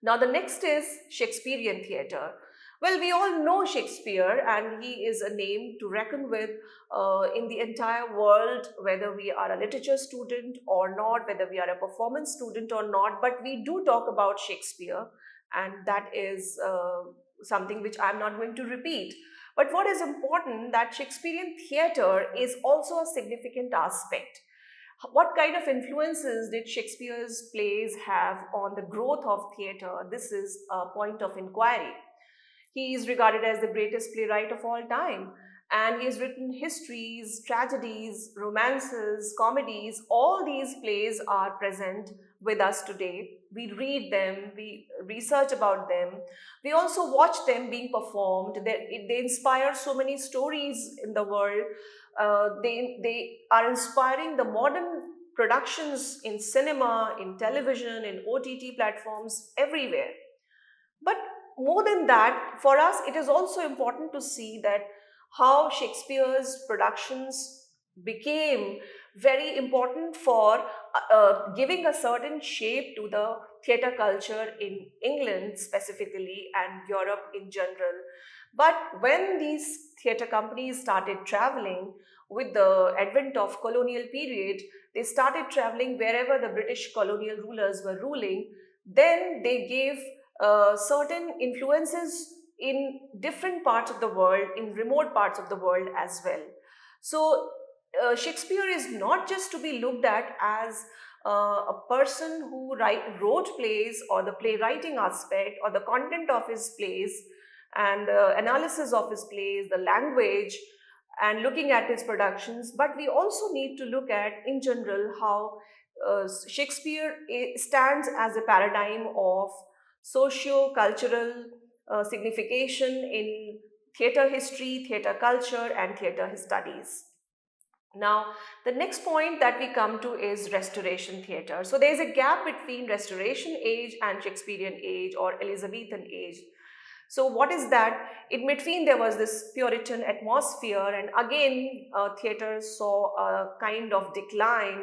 Now, the next is Shakespearean theatre. Well, we all know Shakespeare, and he is a name to reckon with in the entire world, whether we are a literature student or not, whether we are a performance student or not. But we do talk about Shakespeare, and that is something which I'm not going to repeat. But what is important that Shakespearean theatre is also a significant aspect. What kind of influences did Shakespeare's plays have on the growth of theatre? This is a point of inquiry. He is regarded as the greatest playwright of all time. And he has written histories, tragedies, romances, comedies. All these plays are present with us today. We read them, we research about them. We also watch them being performed. They inspire so many stories in the world. They are inspiring the modern productions in cinema, in television, in OTT platforms, everywhere. But more than that, for us, it is also important to see that how Shakespeare's productions became very important for giving a certain shape to the theatre culture in England specifically and Europe in general. But when these theatre companies started traveling with the advent of colonial period, they started traveling wherever the British colonial rulers were ruling. Then they gave certain influences in different parts of the world, in remote parts of the world as well. So, Shakespeare is not just to be looked at as a person who wrote plays, or the playwriting aspect, or the content of his plays, and the analysis of his plays, the language, and looking at his productions, but we also need to look at, in general, how Shakespeare stands as a paradigm of socio-cultural signification in theatre history, theatre culture, and theatre studies. Now, the next point that we come to is Restoration theatre. So there is a gap between Restoration age and Shakespearean age or Elizabethan age. So what is that? In between, there was this Puritan atmosphere, and again, theatre saw a kind of decline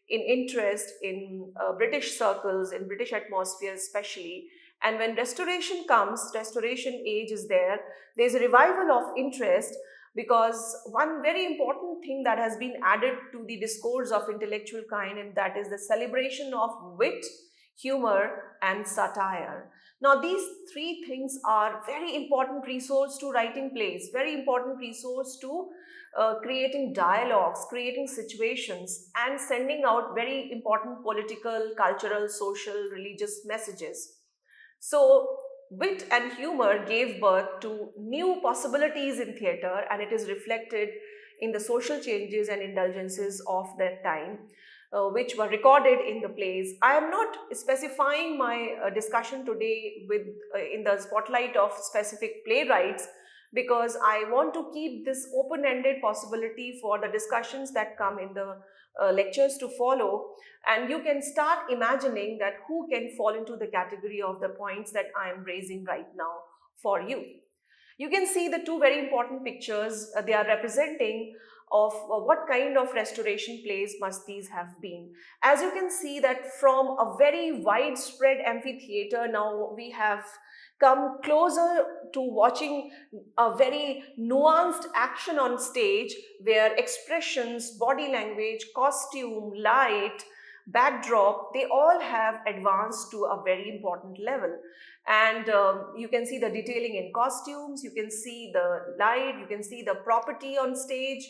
in interest in British circles, in British atmosphere especially. And when Restoration comes, Restoration age is there, there's a revival of interest, because one very important thing that has been added to the discourse of intellectual kind, and that is the celebration of wit, humor, and satire. Now, these three things are very important resource to writing plays, very important resource to creating dialogues, creating situations, and sending out very important political, cultural, social, religious messages. So, wit and humor gave birth to new possibilities in theatre, and it is reflected in the social changes and indulgences of that time, which were recorded in the plays. I am not specifying my discussion today with in the spotlight of specific playwrights, because I want to keep this open-ended possibility for the discussions that come in the lectures to follow, and you can start imagining that who can fall into the category of the points that I am raising right now for you. You can see the two very important pictures. They are representing of what kind of restoration plays must these have been. As you can see that from a very widespread amphitheater, now we have come closer to watching a very nuanced action on stage, where expressions, body language, costume, light, backdrop, they all have advanced to a very important level. And you can see the detailing in costumes, you can see the light, you can see the property on stage,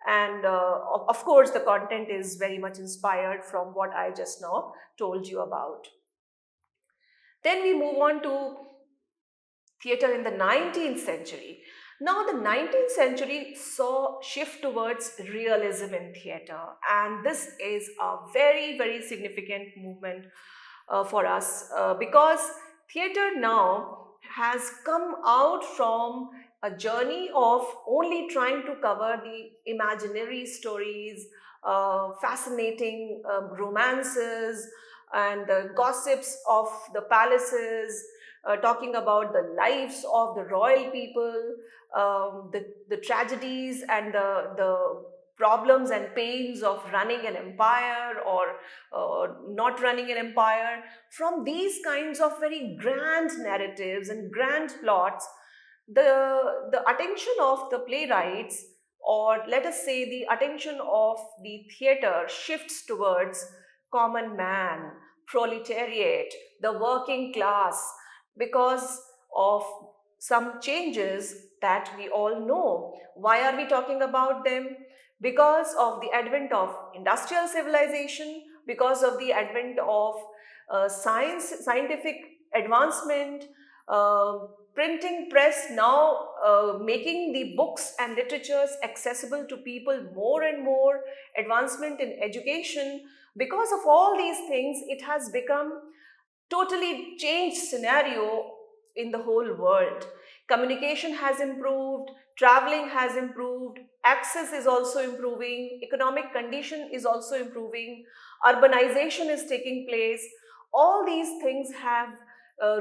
and of course the content is very much inspired from what I just now told you about. Then we move on to theatre in the 19th century. Now, the 19th century saw shift towards realism in theatre, and this is a very, very significant movement for us, because theatre now has come out from a journey of only trying to cover the imaginary stories, fascinating romances, and the gossips of the palaces, talking about the lives of the royal people, the tragedies and the problems and pains of running an empire or not running an empire. From these kinds of very grand narratives and grand plots, the attention of the playwrights, or let us say the attention of the theater, shifts towards common man, proletariat, the working class, because of some changes that we all know. Why are we talking about them? Because of the advent of industrial civilization, because of the advent of scientific advancement, uh, printing press now making the books and literatures accessible to people more and more, advancement in education. Because of all these things, it has become totally changed scenario in the whole world. Communication has improved, traveling has improved, access is also improving, economic condition is also improving, urbanization is taking place. All these things have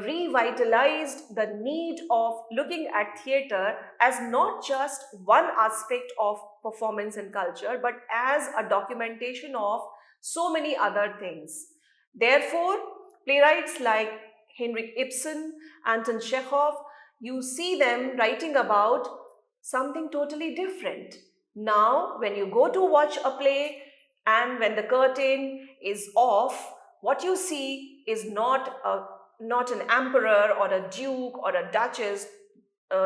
revitalized the need of looking at theater as not just one aspect of performance and culture, but as a documentation of so many other things. Therefore, playwrights like Henrik Ibsen, Anton Chekhov, you see them writing about something totally different. Now, when you go to watch a play and when the curtain is off, what you see is not an emperor or a duke or a duchess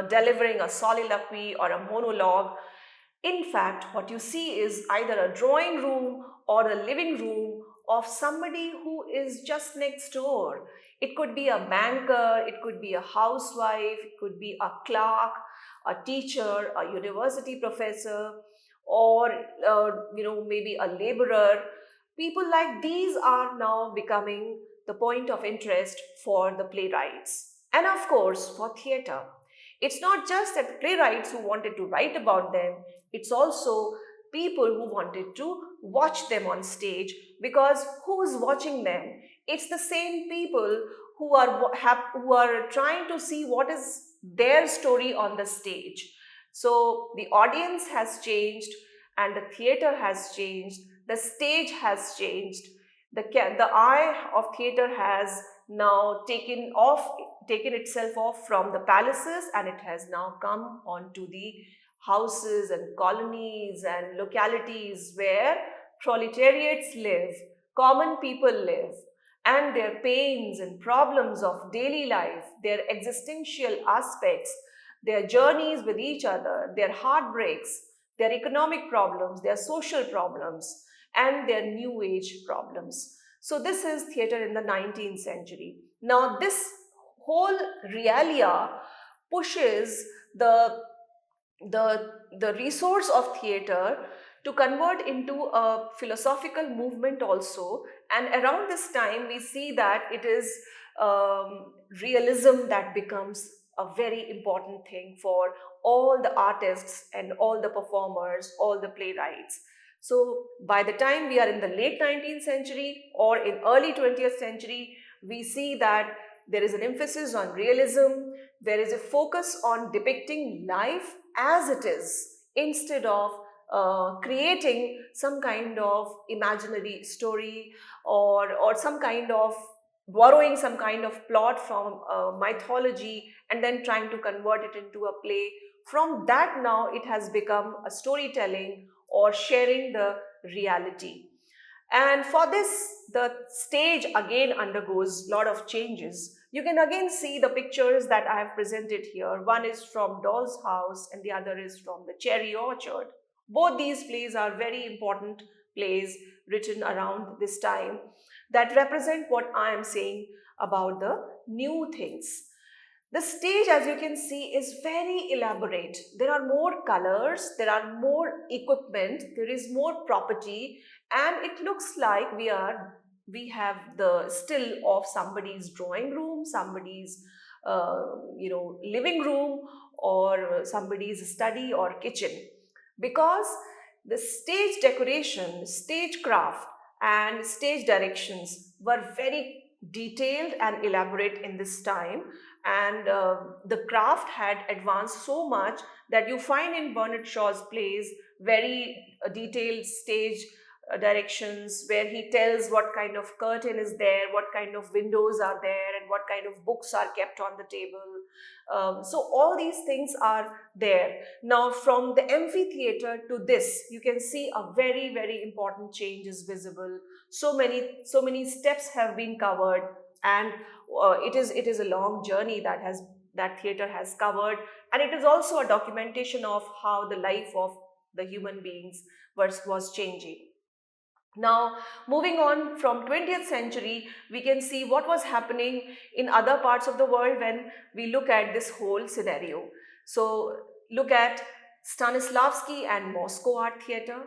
delivering a soliloquy or a monologue. In fact, what you see is either a drawing room or a living room of somebody who is just next door. It could be a banker, it could be a housewife, it could be a clerk, a teacher, a university professor, or maybe a laborer. People like these are now becoming the point of interest for the playwrights. And of course, for theatre. It's not just that playwrights who wanted to write about them, it's also people who wanted to watch them on stage, because who's watching them? It's the same people who are trying to see what is their story on the stage. So the audience has changed, and the theater has changed, the stage has changed, the eye of theater has now taken itself off from the palaces, and it has now come onto the houses and colonies and localities where proletariats live, common people live, and their pains and problems of daily life, their existential aspects, their journeys with each other, their heartbreaks, their economic problems, their social problems, and their new age problems. So, this is theatre in the 19th century. Now, this whole realia pushes the the resource of theater to convert into a philosophical movement also. And around this time we see that it is realism that becomes a very important thing for all the artists and all the performers, all the playwrights. So by the time we are in the late 19th century or in early 20th century, we see that there is an emphasis on realism, there is a focus on depicting life as it is instead of creating some kind of imaginary story, or some kind of borrowing some kind of plot from mythology and then trying to convert it into a play. From that, now it has become a storytelling or sharing the reality. And for this, the stage again undergoes a lot of changes. You can again see the pictures that I have presented here. One is from Doll's House and the other is from The Cherry Orchard. Both these plays are very important plays written around this time that represent what I am saying about the new things. The stage, as you can see, is very elaborate. There are more colors, there are more equipment, there is more property, and it looks like we have the still of somebody's drawing room, somebody's living room, or somebody's study or kitchen, because the stage decoration, stagecraft, and stage directions were very detailed and elaborate in this time. And the craft had advanced so much that you find in Bernard Shaw's plays very detailed stage directions, where he tells what kind of curtain is there, what kind of windows are there, and what kind of books are kept on the table. So all these things are there. Now, from the amphitheater to this, you can see a very, very important change is visible. So many steps have been covered, and it is a long journey that theater has covered, and it is also a documentation of how the life of the human beings was changing. Now, moving on from 20th century, we can see what was happening in other parts of the world when we look at this whole scenario. So, look at Stanislavski and Moscow Art Theatre.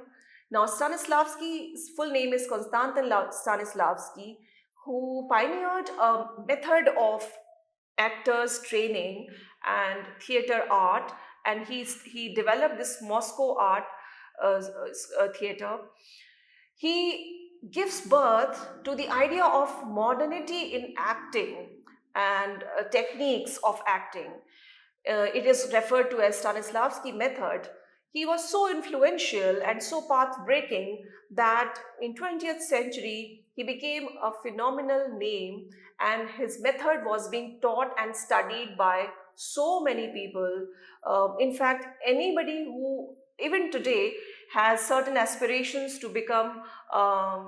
Now, Stanislavski's full name is Konstantin Stanislavski, who pioneered a method of actors training and theater art, and he developed this Moscow art theater. He gives birth to the idea of modernity in acting and techniques of acting. It is referred to as Stanislavski method. He was so influential and so path-breaking that in 20th century he became a phenomenal name, and his method was being taught and studied by so many people. In fact, anybody who even today has certain aspirations to become a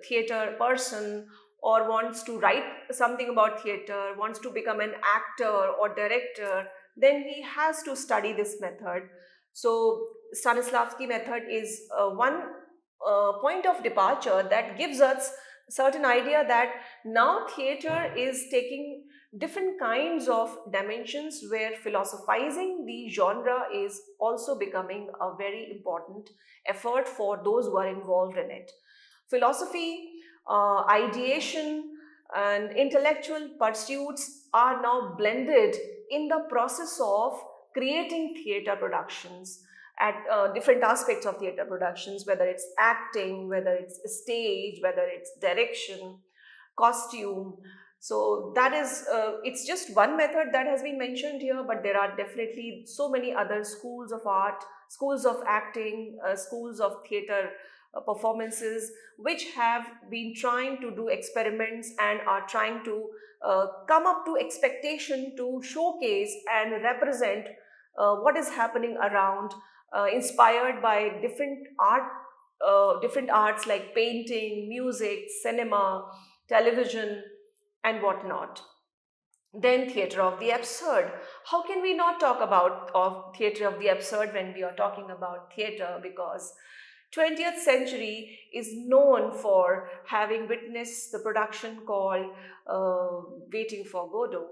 theater person, or wants to write something about theater, wants to become an actor or director, then he has to study this method. So Stanislavski method is one point of departure that gives us certain idea that now theater is taking different kinds of dimensions, where philosophizing the genre is also becoming a very important effort for those who are involved in it. Philosophy, ideation, and intellectual pursuits are now blended in the process of creating theater productions at different aspects of theater productions, whether it's acting, whether it's stage, whether it's direction, costume. So that is, it's just one method that has been mentioned here, but there are definitely so many other schools of art, schools of acting, schools of theater performances, which have been trying to do experiments and are trying to come up to expectation to showcase and represent what is happening around, inspired by different arts like painting, music, cinema, television, and whatnot. Then theater of the absurd. How can we not talk about of theater of the absurd when we are talking about theater? Because 20th century is known for having witnessed the production called Waiting for Godot.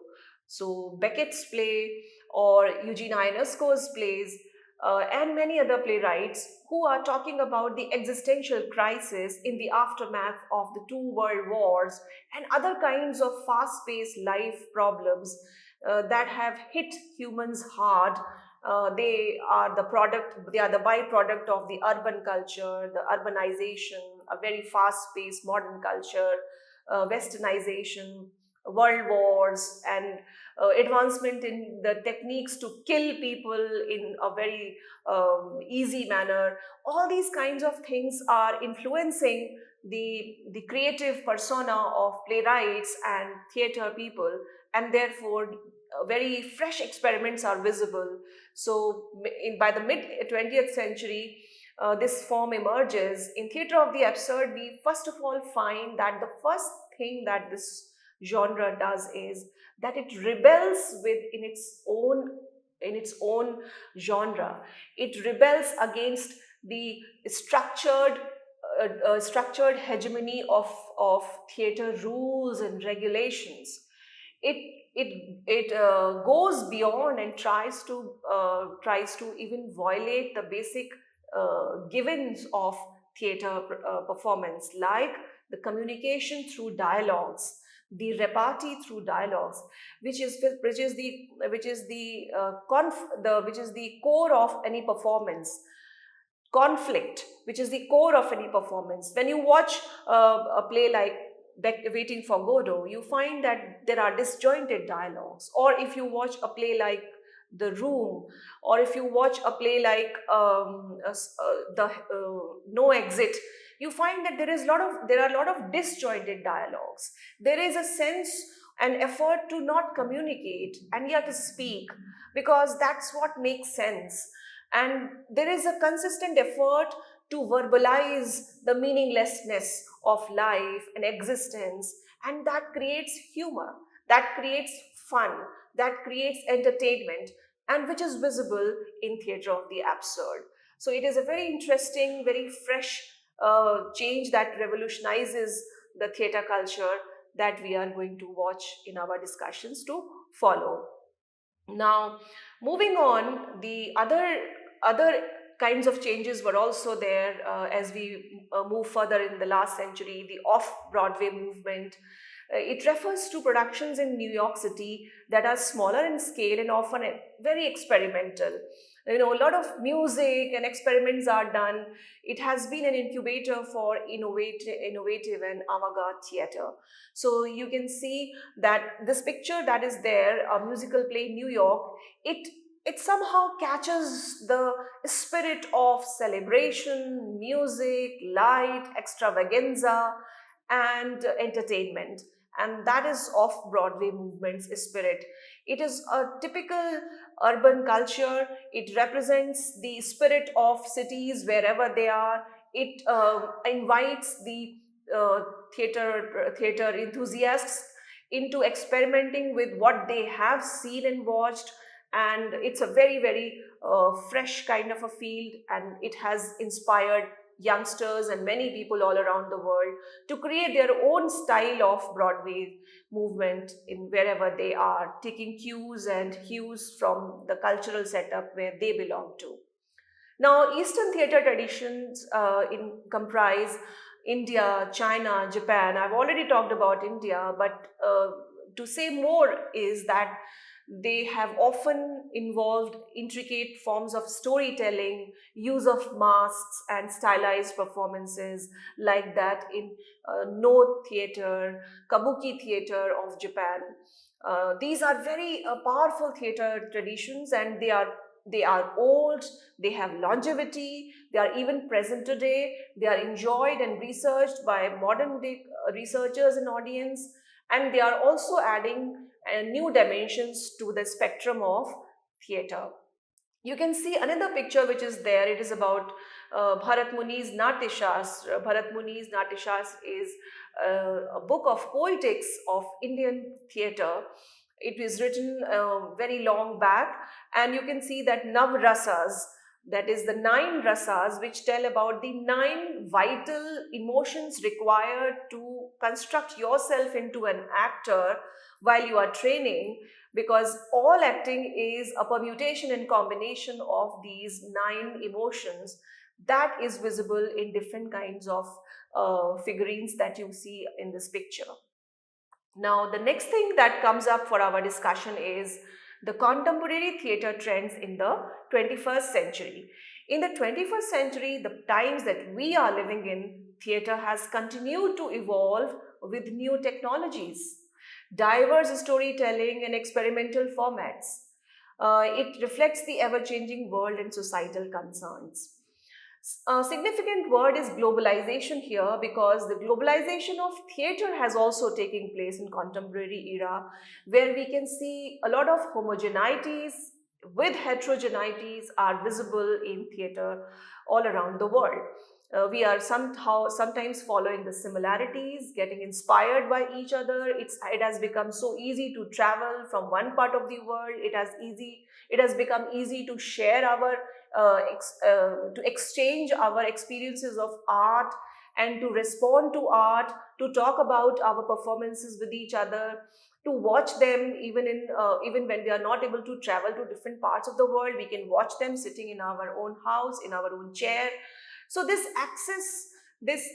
So Beckett's play, or Eugene Ionesco's plays, and many other playwrights who are talking about the existential crisis in the aftermath of the two world wars and other kinds of fast-paced life problems that have hit humans hard. They are the byproduct of the urban culture, the urbanization, a very fast-paced modern culture, westernization, world wars, and advancement in the techniques to kill people in a very easy manner. All these kinds of things are influencing the creative persona of playwrights and theater people, and therefore very fresh experiments are visible. So by the mid 20th century, this form emerges. In theater of the absurd, we first of all find that the first thing that this genre does is that it rebels with in its own genre. It rebels against the structured hegemony of theater rules and regulations. It goes beyond and tries to even violate the basic givens of theater performance, like the communication through dialogues, the repartee through dialogues, which is the core of any performance. Conflict, which is the core of any performance. When you watch a play like Waiting for Godot, you find that there are disjointed dialogues. Or if you watch a play like The Room, or if you watch a play like the No Exit, you find that there are a lot of disjointed dialogues. There is a sense and effort to not communicate and yet to speak, because that's what makes sense. And there is a consistent effort to verbalize the meaninglessness of life and existence, and that creates humor, that creates fun, that creates entertainment, and which is visible in theatre of the absurd. So it is a very interesting, very fresh change that revolutionizes the theatre culture that we are going to watch in our discussions to follow. Now, moving on, the other kinds of changes were also there as we move further in the last century. The off-Broadway movement. It refers to productions in New York City that are smaller in scale and often very experimental. You know, a lot of music and experiments are done. It has been an incubator for innovative and avant-garde theater. So you can see that this picture that is there, a musical play New York, it somehow catches the spirit of celebration, music, light, extravaganza, and entertainment. And that is off Broadway movement's spirit. It is a typical urban culture. It represents the spirit of cities wherever they are. It invites the uh, theater enthusiasts into experimenting with what they have seen and watched, and it's a very fresh kind of a field, and it has inspired youngsters and many people all around the world to create their own style of Broadway movement in wherever they are, taking cues and hues from the cultural setup where they belong to. Now, Eastern theatre traditions comprise India, China, Japan. I've already talked about India, but to say more is that they have often involved intricate forms of storytelling, use of masks, and stylized performances like that in No theatre, Kabuki theatre of Japan. These are very powerful theatre traditions, and they are old, they have longevity, they are even present today, they are enjoyed and researched by modern day researchers and audience, and they are also adding new dimensions to the spectrum of theatre. You can see another picture which is there. It is about Bharat Muni's Natyashastra. Bharat Muni's Natyashastra is a book of poetics of Indian theatre. It was written very long back, and you can see that Nav Rasas, that is the nine rasas, which tell about the nine vital emotions required to construct yourself into an actor while you are training, because all acting is a permutation and combination of these nine emotions that is visible in different kinds of figurines that you see in this picture. Now, the next thing that comes up for our discussion is the contemporary theatre trends in the 21st century. In the 21st century, the times that we are living in, theatre has continued to evolve with new technologies, diverse storytelling, and experimental formats. It reflects the ever changing world and societal concerns. A significant word is globalization here, because the globalization of theatre has also taken place in contemporary era, where we can see a lot of homogeneities with heterogeneities are visible in theatre all around the world. We are sometimes following the similarities, getting inspired by each other. It has become so easy to travel from one part of the world. It has become easy to share our to exchange our experiences of art, and to respond to art, to talk about our performances with each other, to watch them even when we are not able to travel to different parts of the world. We can watch them sitting in our own house, in our own chair. So this access, this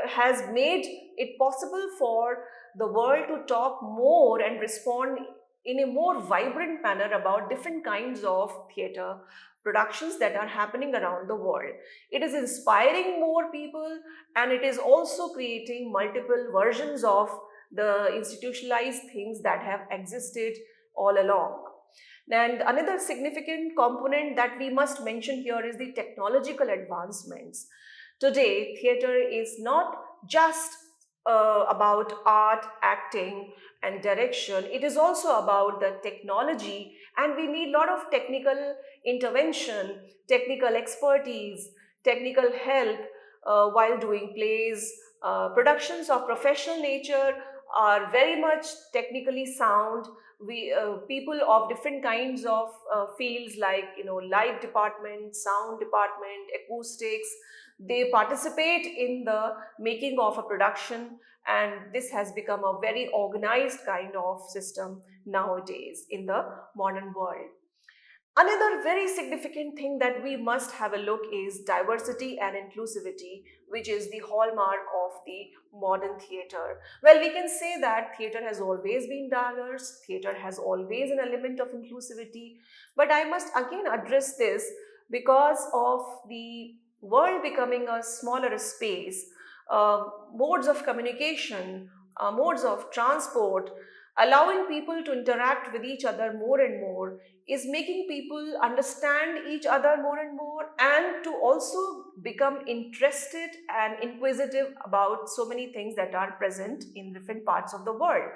has made it possible for the world to talk more and respond in a more vibrant manner about different kinds of theatre productions that are happening around the world. It is inspiring more people, and it is also creating multiple versions of the institutionalized things that have existed all along. And another significant component that we must mention here is the technological advancements. Today, theater is not just about art, acting, and direction. It is also about the technology, and we need a lot of technical intervention, technical expertise, technical help while doing plays. Productions of professional nature are very much technically sound. We people of different kinds of fields, like light department, sound department, acoustics, they participate in the making of a production, and this has become a very organized kind of system nowadays in the modern world. Another very significant thing that we must have a look is diversity and inclusivity, which is the hallmark of the modern theater. Well, we can say that theater has always been diverse, theater has always an element of inclusivity, but I must again address this because of the world becoming a smaller space, modes of communication, modes of transport, allowing people to interact with each other more and more is making people understand each other more and more, and to also become interested and inquisitive about so many things that are present in different parts of the world.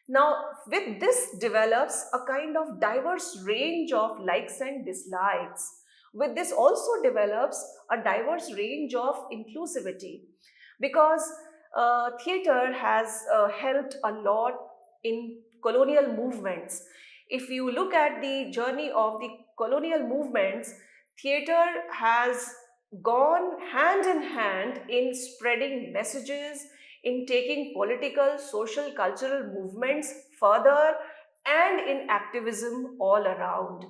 Now, with this develops a kind of diverse range of likes and dislikes. With this also develops a diverse range of inclusivity, because theater has helped a lot in colonial movements. If you look at the journey of the colonial movements, theater has gone hand in hand in spreading messages, in taking political, social, cultural movements further, and in activism all around.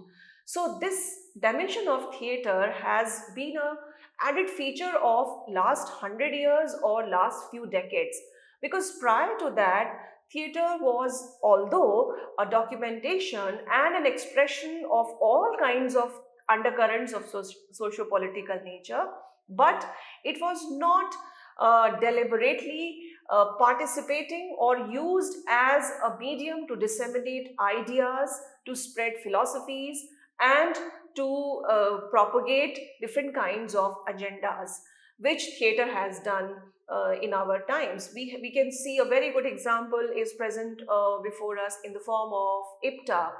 So this dimension of theater has been a added feature of last 100 years or last few decades, because prior to that, theater was, although a documentation and an expression of all kinds of undercurrents of socio-political nature, but it was not deliberately participating or used as a medium to disseminate ideas, to spread philosophies, and to propagate different kinds of agendas, which theater has done in our times. We can see a very good example is present before us in the form of IPTA,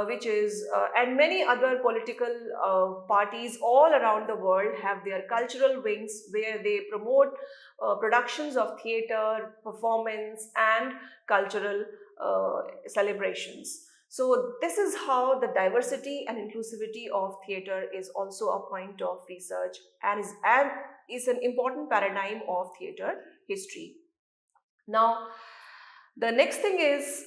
which is, and many other political parties all around the world have their cultural wings where they promote productions of theater, performance, and cultural celebrations. So this is how the diversity and inclusivity of theater is also a point of research, and is an important paradigm of theater history. Now, the next thing is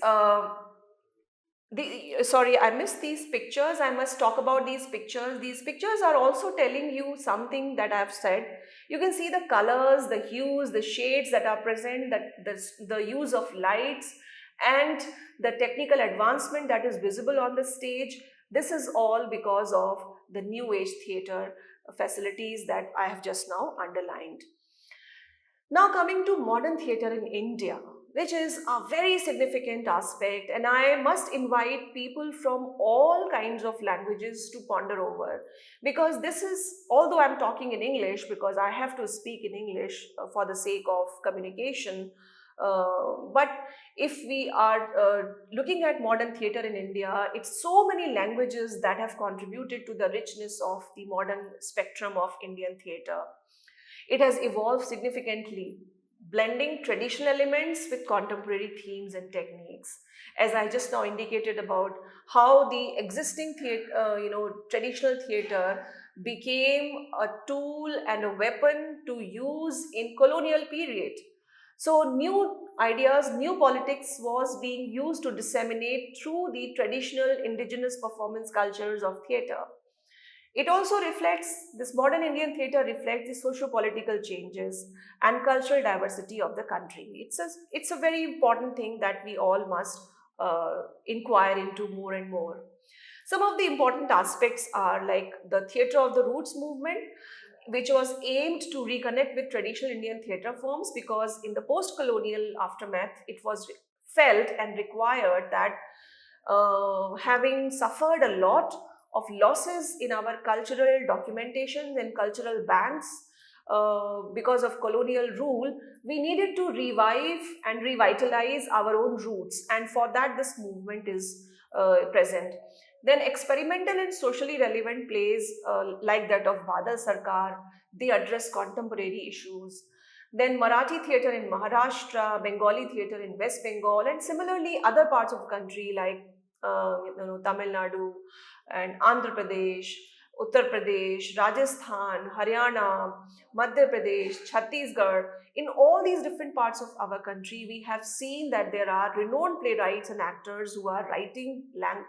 sorry, I missed these pictures. I must talk about these pictures. These pictures are also telling you something that I've said. You can see the colors, the hues, the shades that are present, that the use of lights, and the technical advancement that is visible on the stage. This is all because of the new age theater facilities that I have just now underlined. Now, coming to modern theatre in India, which is a very significant aspect, and I must invite people from all kinds of languages to ponder over, because this is, although I'm talking in English because I have to speak in English for the sake of communication, but if we are looking at modern theatre in India, it's so many languages that have contributed to the richness of the modern spectrum of Indian theatre. It has evolved significantly, blending traditional elements with contemporary themes and techniques. As I just now indicated about how the existing theater, traditional theater became a tool and a weapon to use in colonial period. So new ideas, new politics was being used to disseminate through the traditional indigenous performance cultures of theatre. It also reflects, this modern Indian theatre reflects the socio-political changes and cultural diversity of the country. It's a very important thing that we all must inquire into more and more. Some of the important aspects are like the Theatre of the Roots movement, which was aimed to reconnect with traditional Indian theatre forms, because in the post-colonial aftermath, it was felt and required that having suffered a lot of losses in our cultural documentations and cultural banks because of colonial rule, we needed to revive and revitalize our own roots, and for that this movement is present. Then experimental and socially relevant plays like that of Badal Sarkar, they address contemporary issues. Then Marathi theatre in Maharashtra, Bengali theatre in West Bengal, and similarly other parts of the country like Tamil Nadu and Andhra Pradesh, Uttar Pradesh, Rajasthan, Haryana, Madhya Pradesh, Chhattisgarh. In all these different parts of our country, we have seen that there are renowned playwrights and actors who are writing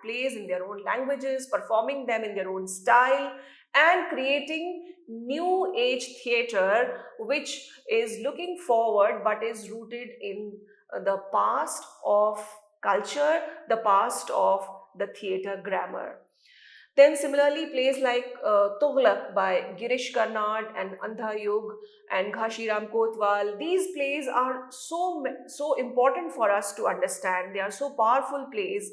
plays in their own languages, performing them in their own style, and creating new age theatre which is looking forward but is rooted in the past of culture, the past of the theatre grammar. Then similarly, plays like Tughlaq by Girish Karnad and Andha Yug and Ghashiram Kotwal, these plays are so important for us to understand. They are so powerful plays.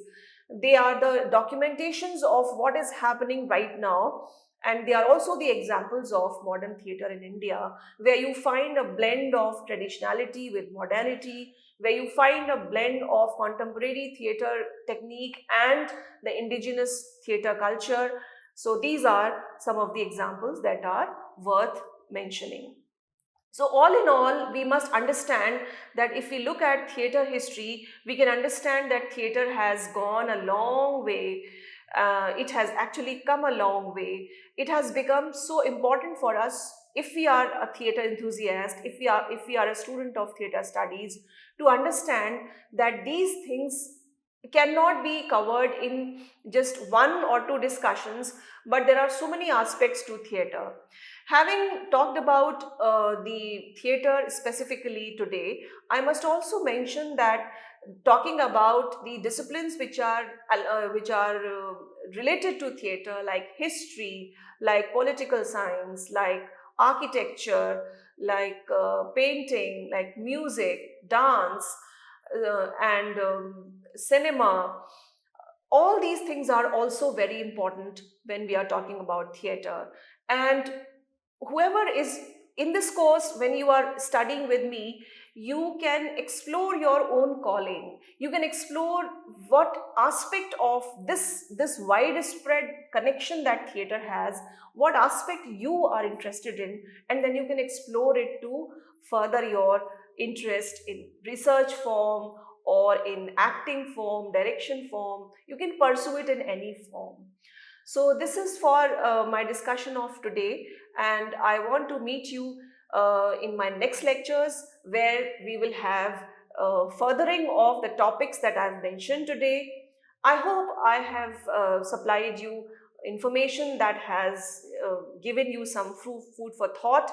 They are the documentations of what is happening right now, and they are also the examples of modern theatre in India, where you find a blend of traditionality with modernity, where you find a blend of contemporary theatre technique and the indigenous theatre culture. So these are some of the examples that are worth mentioning. So all in all, we must understand that if we look at theatre history, we can understand that theatre has gone a long way. It has actually come a long way. It has become so important for us if we are a theatre enthusiast, if we are a student of theatre studies, to understand that these things cannot be covered in just one or two discussions, but there are so many aspects to theatre. Having talked about the theatre specifically today, I must also mention that talking about the disciplines which are related to theatre, like history, like political science, like architecture, like painting, like music, dance, and cinema, all these things are also very important when we are talking about theatre. And whoever is in this course, when you are studying with me, you can explore your own calling. You can explore what aspect of this widespread connection that theatre has, what aspect you are interested in, and then you can explore it to further your interest in research form or in acting form, direction form. You can pursue it in any form. So this is for my discussion of today, and I want to meet you in my next lectures, where we will have furthering of the topics that I've mentioned today. I hope I have supplied you information that has given you some food for thought.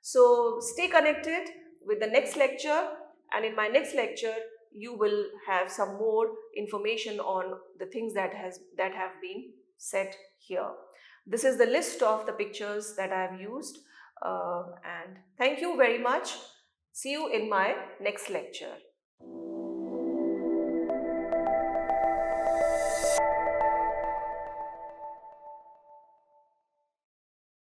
So stay connected with the next lecture, and in my next lecture, you will have some more information on the things that have been set here. This is the list of the pictures that I have used, and thank you very much. See you in my next lecture.